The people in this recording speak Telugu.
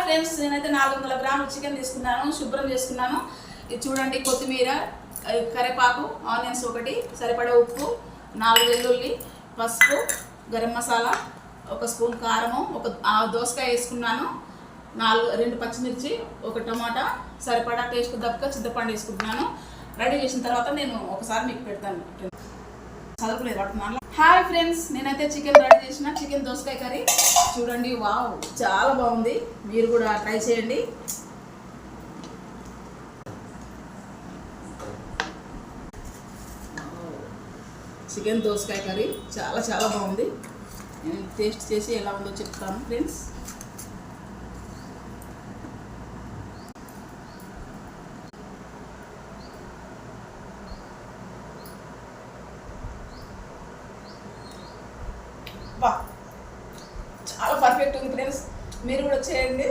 ఫ్రెండ్స్, నేనైతే 400 గ్రాముల చికెన్ తీసుకున్నాను, శుభ్రం చేసుకున్నాను. ఇది చూడండి, కొత్తిమీర, కరివేపాకు, ఆనియన్స్ ఒకటి, సరిపడా ఉప్పు, 4 వెల్లుల్లి, పసుపు, గరం మసాలా, 1 స్పూన్ కారము, ఒక దోసకాయ వేసుకున్నాను, 2 పచ్చిమిర్చి, 1 టమాటా, సరిపడా టేస్ట్ దక్క చింతపండు వేసుకుంటున్నాను. రెడీ చేసిన తర్వాత నేను ఒకసారి మీకు పెడతాను. చదువుకులేదు పడుతున్నాను. హాయ్ ఫ్రెండ్స్, నేనైతే చికెన్ రెడీ చేసిన చికెన్ దోసకాయ కర్రీ చూడండి. వావ్, చాలా బాగుంది. మీరు కూడా ట్రై చేయండి. చికెన్ దోసకాయ కర్రీ చాలా చాలా బాగుంది. నేను టేస్ట్ చేసి ఎలా ఉందో చెప్తాను ఫ్రెండ్స్. చాలా పర్ఫెక్ట్ ఉంది ఫ్రెండ్స్, మీరు కూడా చేయండి.